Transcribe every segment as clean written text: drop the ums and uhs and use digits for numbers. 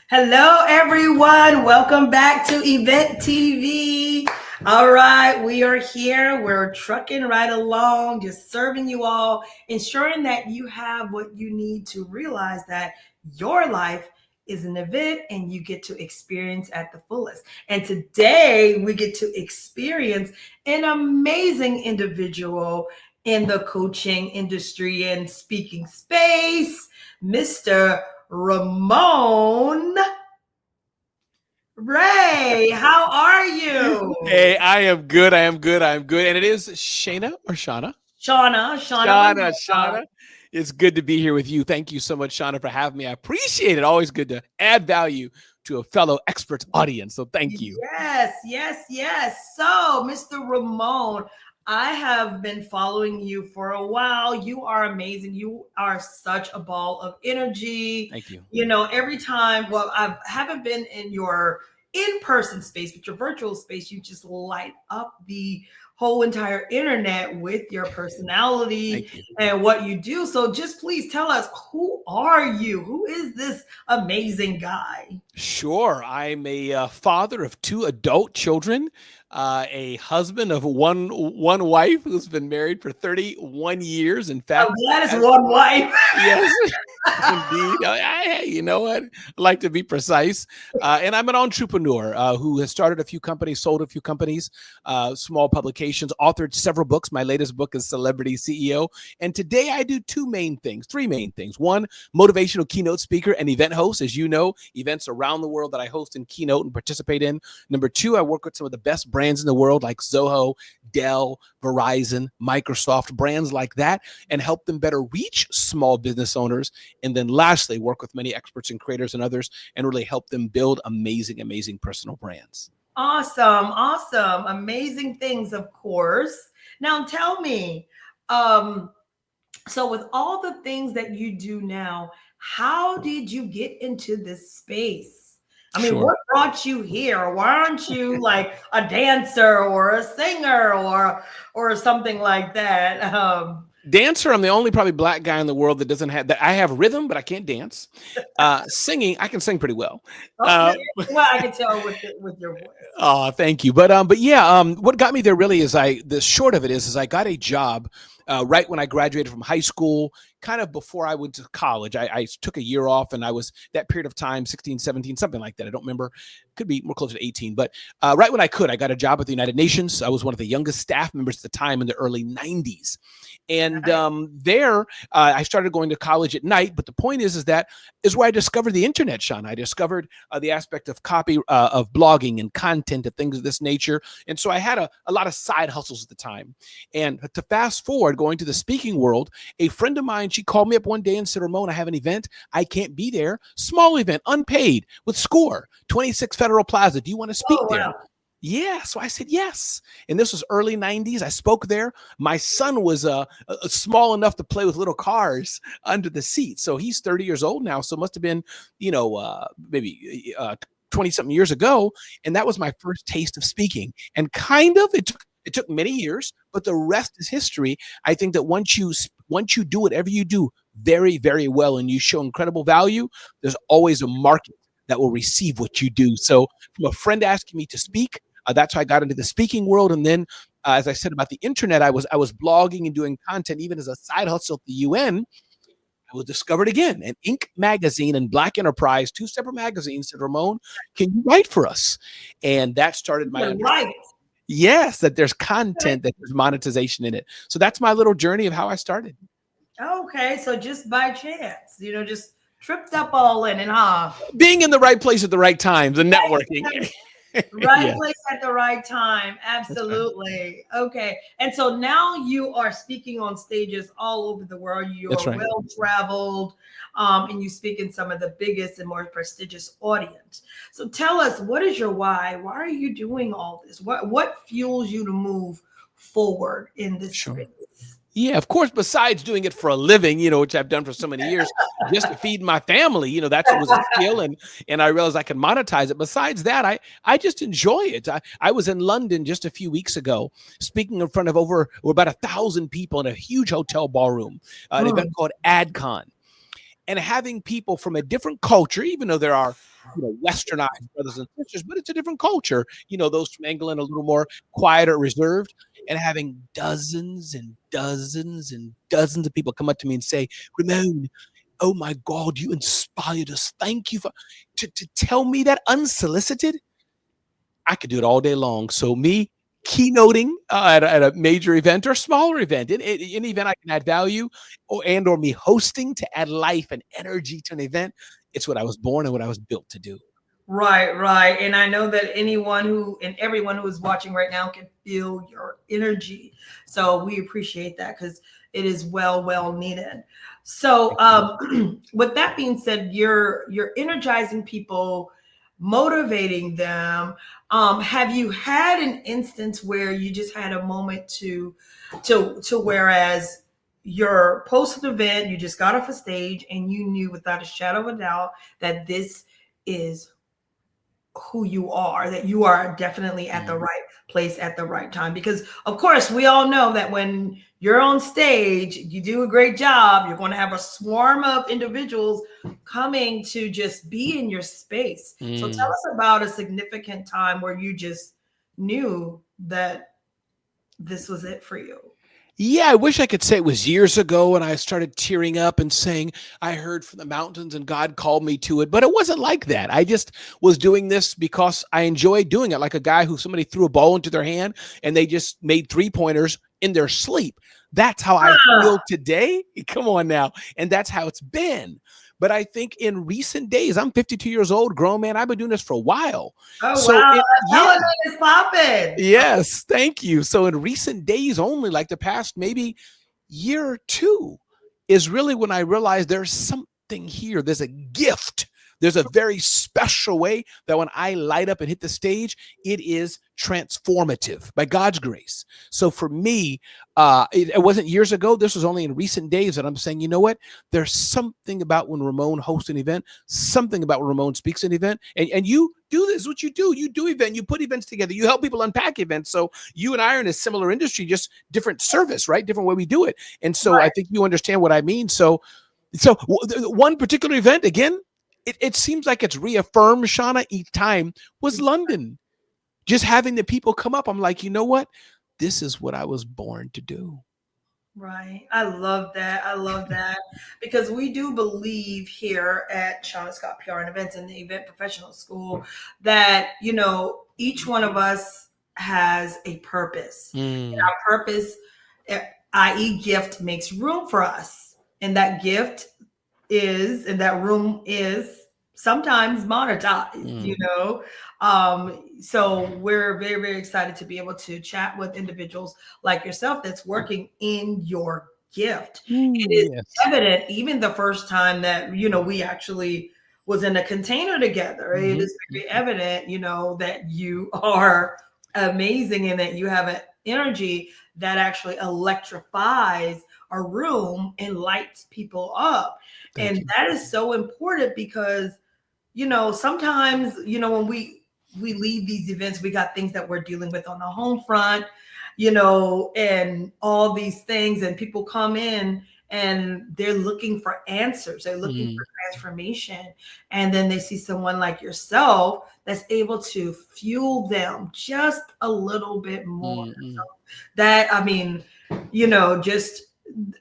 Hello, everyone. Welcome back to Event TV. All right, we are here. We're trucking right along, just serving you all, ensuring that you have what you need to realize that your life is an event and you get to experience at the fullest. And today we get to experience an amazing individual in the coaching industry and speaking space, Mr. Ramon Ray. How are you? Hey, I am good. I am good. I am good. And it is Shayna or Shauna? Shauna, Shauna. It's good to be here with you. Thank you so much, Shauna, for having me. I appreciate it. Always good to add value to a fellow experts audience. So thank you. yes. So, Mr. Ramon, I have been following you for a while. You are amazing. You are such a ball of energy. Thank you. Every time, well, I haven't been in your in-person space, but your virtual space, you just light up the whole entire internet with your personality Thank you. and what you do. So just please tell us, who are you? Who is this amazing guy? Sure. I'm a father of two adult children, a husband of one wife who's been married for 31 years. In I'm fact, glad it's one wife. yes, indeed. Hey, you know what? I like to be precise. And I'm an entrepreneur who has started a few companies, sold a few companies, small publications, authored several books. My latest book is Celebrity CEO. And today I do three main things. One, motivational keynote speaker and event host. As you know, events around the world that I host and keynote and participate in. Number two, I work with some of the best brands in the world like Zoho, Dell, Verizon, Microsoft, brands like that, and help them better reach small business owners. And then lastly, work with many experts and creators and others and really help them build amazing personal brands. Awesome. Amazing things, of course. Now tell me, um, so with all the things that you do now, how did you get into this space? I mean, Sure. what brought you here? Why aren't you like a dancer or a singer or something like that? Dancer, I'm the only probably black guy in the world that doesn't have that. I have rhythm, but I can't dance. Singing, I can sing pretty well. Okay. Uh, Well, I can tell with your voice. Oh, thank you. But yeah, what got me there really is the short of it is I got a job right when I graduated from high school, kind of before I went to college. I took a year off and I was that period of time, 16, 17, something like that. I don't remember. Could be more closer to 18. But right when I got a job at the United Nations. I was one of the youngest staff members at the time in the early 90s. And Nice. there, I started going to college at night. But the point is that is where I discovered the internet, Sean. I discovered the aspect of copy, of blogging and content and things of this nature. And so I had a lot of side hustles at the time. And to fast forward, going to the speaking world, a friend of mine, she called me up one day and said, Ramon, I have an event. I can't be there. Small event, unpaid, with SCORE, 26 Federal Plaza. Do you want to speak Oh there? wow. Yeah. So I said, yes. And this was early 90s. I spoke there. My son was small enough to play with little cars under the seat. So he's 30 years old now. So it must have been, maybe 20 something years ago. And that was my first taste of speaking. And kind of, it took many years, but the rest is history. I think that once you do whatever you do very well and you show incredible value, there's always a market that will receive what you do. So from a friend asking me to speak, that's how I got into the speaking world. And then, as I said about the internet, I was blogging and doing content even as a side hustle at the UN. I was discovered again. And Inc. magazine and Black Enterprise, two separate magazines, said, Ramon, can you write for us? And that started my understanding. Right. Yes, that there's content, that there's monetization in it. So that's my little journey of how I started. Okay. So just by chance, just tripped up all in and Being in the right place at the right times and networking. right Yeah, place at the right time. that's right. Absolutely. Okay. And so now you are speaking on stages all over the world. You That's are right. well traveled, and you speak in some of the biggest and more prestigious audience. So tell us, what is your why? Why are you doing all this? What fuels you to move forward in this Sure. space? Yeah, of course, besides doing it for a living, which I've done for so many years, just to feed my family, that's what was a skill and I realized I could monetize it. Besides that, I just enjoy it. I was in London just a few weeks ago, speaking in front of over about 1,000 people in a huge hotel ballroom, an Mm, event called AdCon. And having people from a different culture, even though there are westernized brothers and sisters, but it's a different culture. Those from England a little more quiet or reserved, and having dozens and dozens and dozens of people come up to me and say, Ramon, oh my God, you inspired us. Thank you for to tell me that unsolicited. I could do it all day long. So me keynoting at a major event or smaller event, in any event I can add value, or me hosting to add life and energy to an event. It's what I was born and what I was built to do. Right, right. And I know that anyone who and everyone who is watching right now can feel your energy. So we appreciate that because it is well needed. So with that being said, you're energizing people, motivating them. Have you had an instance where you just had a moment to whereas your post event, you just got off a stage and you knew without a shadow of a doubt that this is who you are, that you are definitely at the right place at the right time? Because of course we all know that when you're on stage, you do a great job, you're going to have a swarm of individuals coming to just be in your space. So tell us about a significant time where you just knew that this was it for you. Yeah, I wish I could say it was years ago and I started tearing up and saying, I heard from the mountains and God called me to it. But it wasn't like that. I just was doing this because I enjoyed doing it, like a guy who somebody threw a ball into their hand and they just made 3-pointers in their sleep. That's how I feel today. Come on now. And that's how it's been. But I think in recent days, I'm 52 years old, grown man. I've been doing this for a while. Oh, So wow. yeah. Is popping. Yes, thank you. So in recent days only, like the past maybe year or two, is really when I realized there's something here. There's a gift. There's a very special way that when I light up and hit the stage, it is transformative by God's grace. So for me, it wasn't years ago. This was only in recent days that I'm saying, you know what? There's something about when Ramon hosts an event, something about when Ramon speaks an event, and you do this, what you do. You do event, you put events together, you help people unpack events. So you and I are in a similar industry, just different service, right? Different way we do it. And so I think you understand what I mean. So one particular event, again, it seems like it's reaffirmed, Shanna, each time, was London. Just having the people come up, I'm like, you know what? This is what I was born to do. Right. I love that. I love that because we do believe here at Shanna Scott PR and Events and the Event Professional School that, each one of us has a purpose. And our purpose, i.e., gift, makes room for us. And that gift and that room is sometimes monetized. So we're very, very excited to be able to chat with individuals like yourself that's working in your gift. It is evident even the first time that, we actually was in a container together. It is very evident, that you are amazing and that you have an energy that actually electrifies a room and lights people up. And that is so important because, sometimes, when we leave these events, we got things that we're dealing with on the home front, and all these things, and people come in and they're looking for answers. They're looking for transformation. And then they see someone like yourself that's able to fuel them just a little bit more. So that, just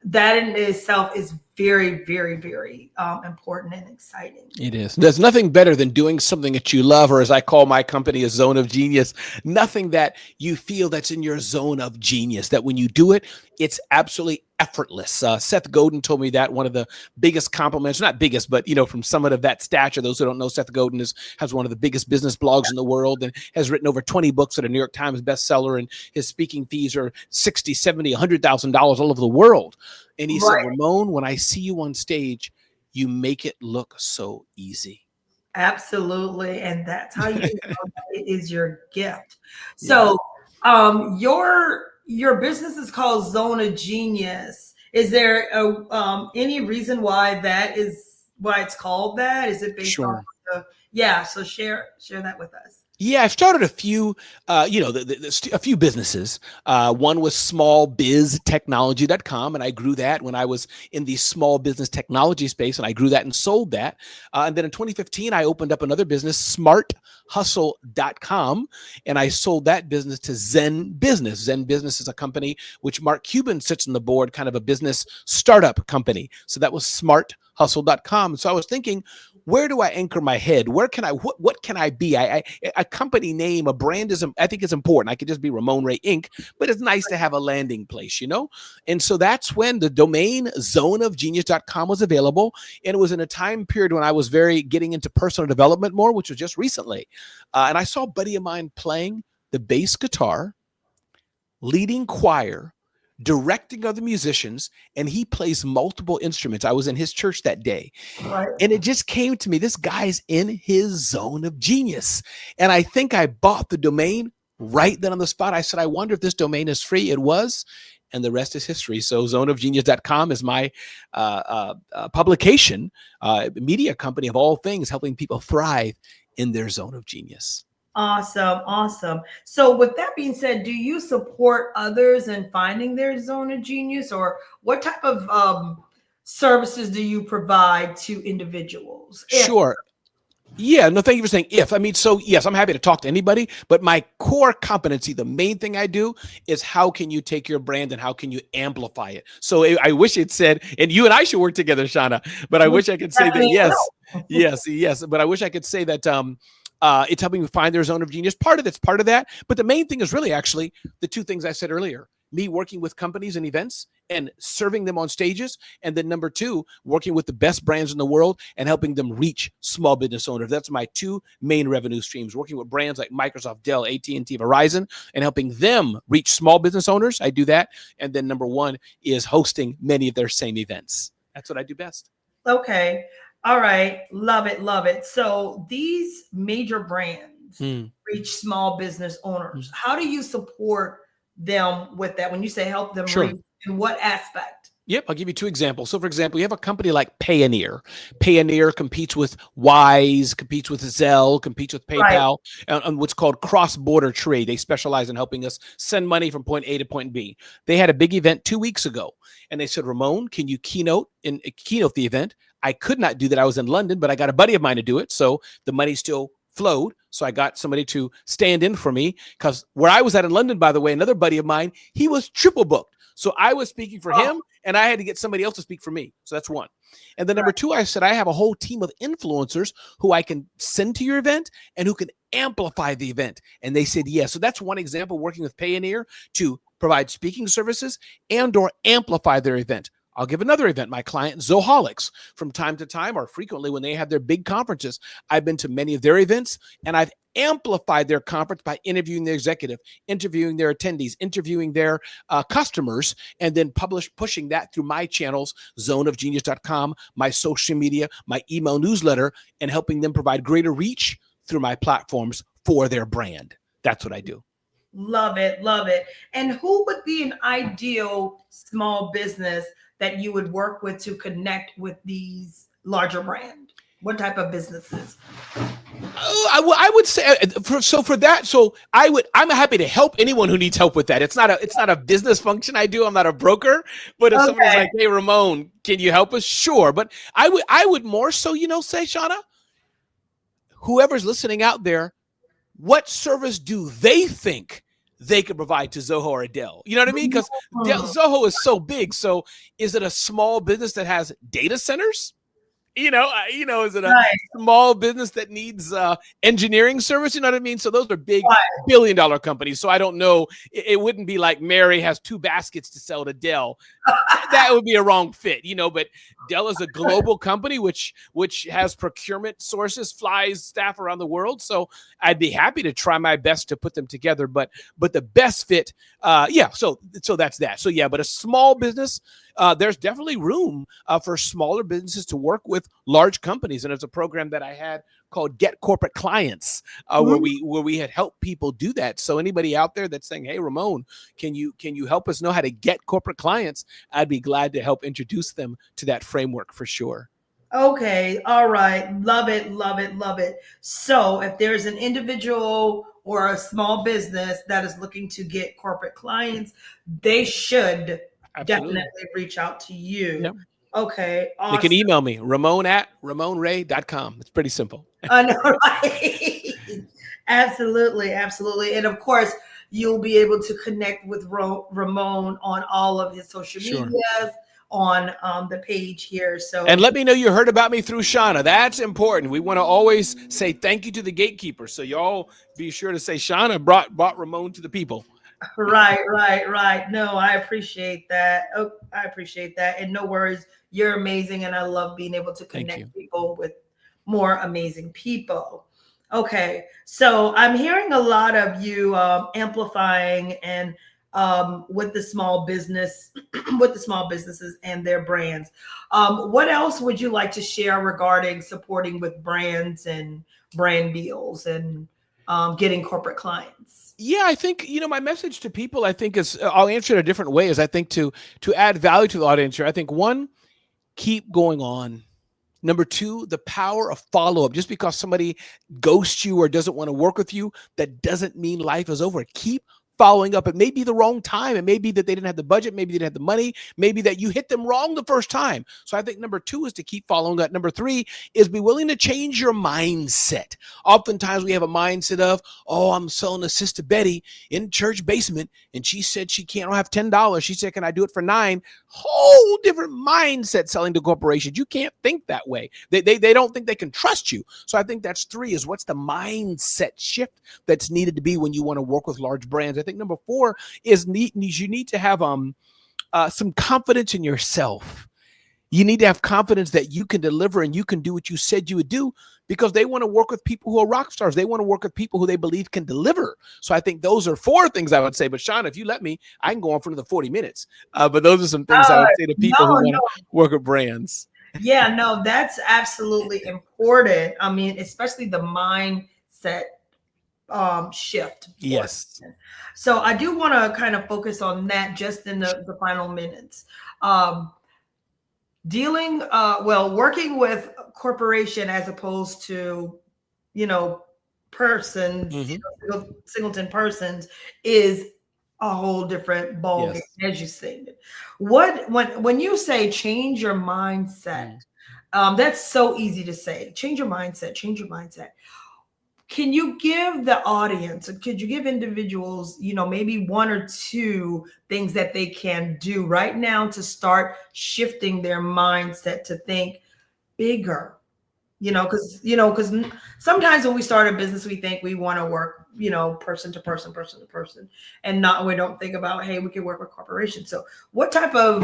that in itself is very, very, very important and exciting. It is. There's nothing better than doing something that you love, or as I call my company, a zone of genius. Nothing that you feel that's in your zone of genius, that when you do it, it's absolutely effortless. Seth Godin told me that one of the biggest compliments, not biggest, but from someone of that stature. Those who don't know, Seth Godin has one of the biggest business blogs in the world and has written over 20 books at a New York Times bestseller. And his speaking fees are $60, $70, $100,000 all over the world. And he said, Ramon, when I see you on stage, you make it look so easy. Absolutely. And that's how you know that it is your gift. So your business is called Zone of Genius. Is there any reason why it's called that? Is it based on so share that with us. Yeah, I've started a few, a few businesses. One was smallbiztechnology.com, and I grew that when I was in the small business technology space, and I grew that and sold that. And then in 2015, I opened up another business, smarthustle.com, and I sold that business to Zen Business. Zen Business is a company which Mark Cuban sits on the board, kind of a business startup company. So that was smarthustle.com. So I was thinking, where do I anchor my head? Where can I, what can I be? A company name, a brand is, I think it's important. I could just be Ramon Ray Inc., but it's nice to have a landing place, you know? And so that's when the domain zoneofgenius.com was available. And it was in a time period when I was very getting into personal development more, which was just recently. And I saw a buddy of mine playing the bass guitar, leading choir, directing other musicians, and he plays multiple instruments. I was in his church that day. Right. And it just came to me, this guy's in his zone of genius. And I think I bought the domain right then on the spot. I said, I wonder if this domain is free. It was. And the rest is history. So zoneofgenius.com is my publication, media company of all things, helping people thrive in their zone of genius. Awesome. Awesome. So with that being said, do you support others in finding their zone of genius, or what type of services do you provide to individuals? Sure. Yeah, no, thank you for saying if. I mean, so yes, I'm happy to talk to anybody, but my core competency, the main thing I do is how can you take your brand and how can you amplify it? So I wish it said, and you and I should work together, Shanna, but I wish I could say that yes, but I wish I could say that it's helping you find their zone of genius. Part of it's part of that, but the main thing is really actually the two things I said earlier. Me working with companies and events and serving them on stages. And then number two, working with the best brands in the world and helping them reach small business owners. That's my two main revenue streams, working with brands like Microsoft, Dell, AT&T, Verizon, and helping them reach small business owners. I do that. And then number one is hosting many of their same events. That's what I do best. Okay. All right. Love it. Love it. So these major brands reach small business owners. How do you support them with that? When you say help them reach, in what aspect? Yep, I'll give you two examples. So, for example, you have a company like Payoneer. Payoneer competes with Wise, competes with Zelle, competes with PayPal, on what's called cross-border trade. They specialize in helping us send money from point A to point B. They had a big event 2 weeks ago, and they said, Ramon, can you keynote the event? I could not do that. I was in London, but I got a buddy of mine to do it, so the money still flowed. So I got somebody to stand in for me, because where I was at in London, by the way, another buddy of mine, he was triple booked. So I was speaking for him, and I had to get somebody else to speak for me. So that's one. And then number two, I said, I have a whole team of influencers who I can send to your event and who can amplify the event. And they said, yes. So that's one example, working with Payoneer to provide speaking services and or amplify their event. I'll give another event. My client, Zoholics, from time to time or frequently when they have their big conferences, I've been to many of their events, and I've amplified their conference by interviewing their executive, interviewing their attendees, interviewing their customers, and then pushing that through my channels, zoneofgenius.com, my social media, my email newsletter, and helping them provide greater reach through my platforms for their brand. That's what I do. Love it. Love it. And who would be an ideal small business that you would work with to connect with these larger brands? What type of businesses? I would say I'm happy to help anyone who needs help with that. It's not a business function I do. I'm not a broker, but if somebody's like, hey, Ramon, can you help us? Sure. But I would more so, say, Shanna, whoever's listening out there, what service do they think they could provide to Zoho or Dell? You know what I mean? Because Zoho is so big. So is it a small business that has data centers? Is it a small business that needs engineering service? You know what I mean? So those are big billion-dollar companies. So I don't know. It wouldn't be like Mary has 2 baskets to sell to Dell. That would be a wrong fit, but Dell is a global company which has procurement sources, flies staff around the world. So I'd be happy to try my best to put them together. But the best fit, So that's that. So yeah, but a small business, there's definitely room for smaller businesses to work with large companies. And it's a program that I had called Get Corporate Clients, where we had helped people do that. So anybody out there that's saying, hey, Ramon, can you help us know how to get corporate clients? I'd be glad to help introduce them to that framework for sure. Okay, all right. Love it, love it, love it. So, if there's an individual or a small business that is looking to get corporate clients, they should Absolutely. definitely reach out to Yeah. you. Okay, They can awesome. email me, Ramon at RamonRay.com. It's pretty simple. I know, right? Absolutely, absolutely. And of course, you'll be able to connect with Ramon on all of his social Sure. medias on the page here. And So, let me know you heard about me through Shanna. That's important. We want to always say thank you to the gatekeeper. So y'all be sure to say Shanna brought Ramon to the people. right, right, right. No, I appreciate that. Oh, I appreciate that. And no worries. You're amazing. And I love being able to Thank you. connect people with more amazing people. Okay. So I'm hearing a lot of you amplifying and with the small business, with the small businesses and their brands. What else would you like to share regarding supporting with brands and brand deals and getting corporate clients? Yeah, I think my message to people. I think is I'll answer it a different way. Is I think to add value to the audience here. I think one, keep going on. Number two, the power of follow up. Just because somebody ghosts you or doesn't want to work with you, that doesn't mean life is over. Keep following up. It may be the wrong time. It may be that they didn't have the budget. Maybe they didn't have the money. Maybe that you hit them wrong the first time. So I think number two is to keep following up. Number three is be willing to change your mindset. Oftentimes we have a mindset of, oh, I'm selling a Sister Betty in church basement, and she said she can't have $10. She said, can I do it for $9? Whole different mindset selling to corporations. You can't think that way. They don't think they can trust you. So I think that's three is what's the mindset shift that's needed to be when you want to work with large brands. I think number four is you need to have some confidence in yourself. You need to have confidence that you can deliver and you can do what you said you would do, because they want to work with people who are rock stars. They want to work with people who they believe can deliver. So I think those are four things I would say. But Shauna, if you let me, I can go on for another 40 minutes. But those are some things I Uh, would say to people who no, want no. to work with brands. Yeah, no, that's absolutely important. I mean, especially the mindset shift portion. Yes. So I do want to kind of focus on that just in the final minutes. Um, dealing, well, working with corporation as opposed to, you know, persons, Mm-hmm. singleton persons is a whole different ball game, Yes. as you stated. What when you say change your mindset, Mm. that's so easy to say. Change your mindset. Change your mindset. Can you give the audience, could you give individuals, maybe one or two things that they can do right now to start shifting their mindset to think bigger? Because sometimes when we start a business, we think we want to work, person to person, person to person, and not we don't think about, hey, we can work with corporations. So, what type of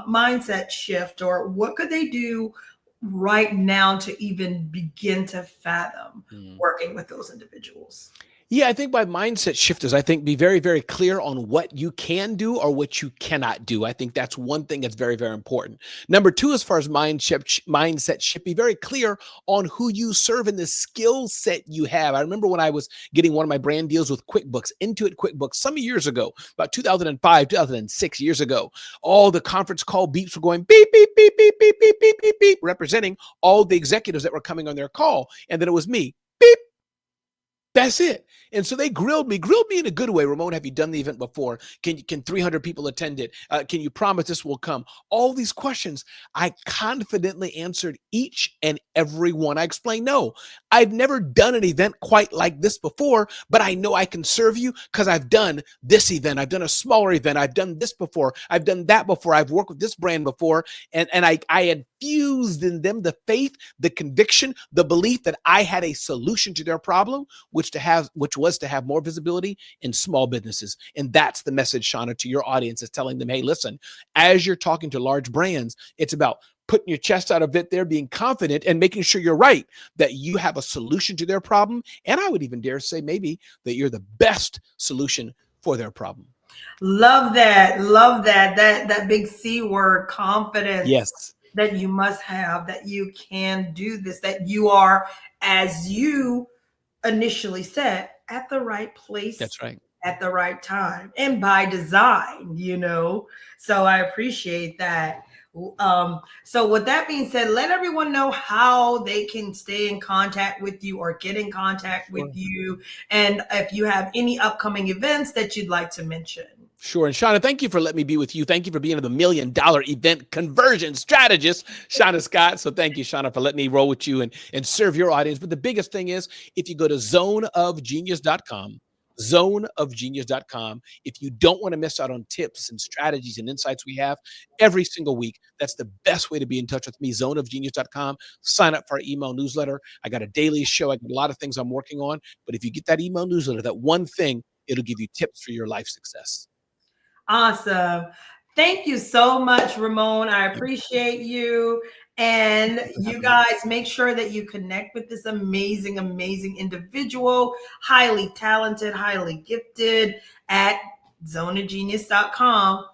mindset shift, or what could they do right now to even begin to fathom Mm. working with those individuals? Yeah, I think by mindset shifters, I think be very, very clear on what you can do or what you cannot do. I think that's one thing that's very, very important. Number two, as far as mindset shift, be very clear on who you serve and the skill set you have. I remember when I was getting one of my brand deals with QuickBooks, Intuit QuickBooks, some years ago, about 2005, 2006 years ago, all the conference call beeps were going beep, beep, beep, beep, beep, beep, beep, beep, beep, representing all the executives that were coming on their call. And then it was me. Beep. That's it. And so they grilled me in a good way. Ramon, have you done the event before? Can 300 people attend it? Can you promise this will come? All these questions, I confidently answered each and every one. I explained, no, I've never done an event quite like this before, but I know I can serve you because I've done this event. I've done a smaller event. I've done this before. I've done that before. I've worked with this brand before. And I had fused in them the faith, the conviction, the belief that I had a solution to their problem, which was to have more visibility in small businesses. And that's the message, Shauna, to your audience, is telling them, hey, listen, as you're talking to large brands, it's about putting your chest out a bit there, being confident and making sure you're right, that you have a solution to their problem. And I would even dare say maybe that you're the best solution for their problem. Love that. Love that. That big C word, confidence, Yes, that you must have, that you can do this, that you are, as you initially said, at the right place that's right. at the right time and by design. So I appreciate that. So with that being said, let everyone know how they can stay in contact with you or get in contact with Sure. you, and if you have any upcoming events that you'd like to mention. Sure. And Shanna, thank you for letting me be with you. Thank you for being the $1 million event conversion strategist, Shanna Scott. So thank you, Shanna, for letting me roll with you and serve your audience. But the biggest thing is if you go to zoneofgenius.com, zoneofgenius.com, if you don't want to miss out on tips and strategies and insights we have every single week, that's the best way to be in touch with me, zoneofgenius.com. Sign up for our email newsletter. I got a daily show. I got a lot of things I'm working on. But if you get that email newsletter, that one thing, it'll give you tips for your life success. Awesome. Thank you so much, Ramon. I appreciate you. And you guys make sure that you connect with this amazing, amazing individual, highly talented, highly gifted at zoneofgenius.com.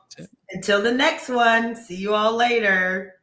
Until the next one, see you all later.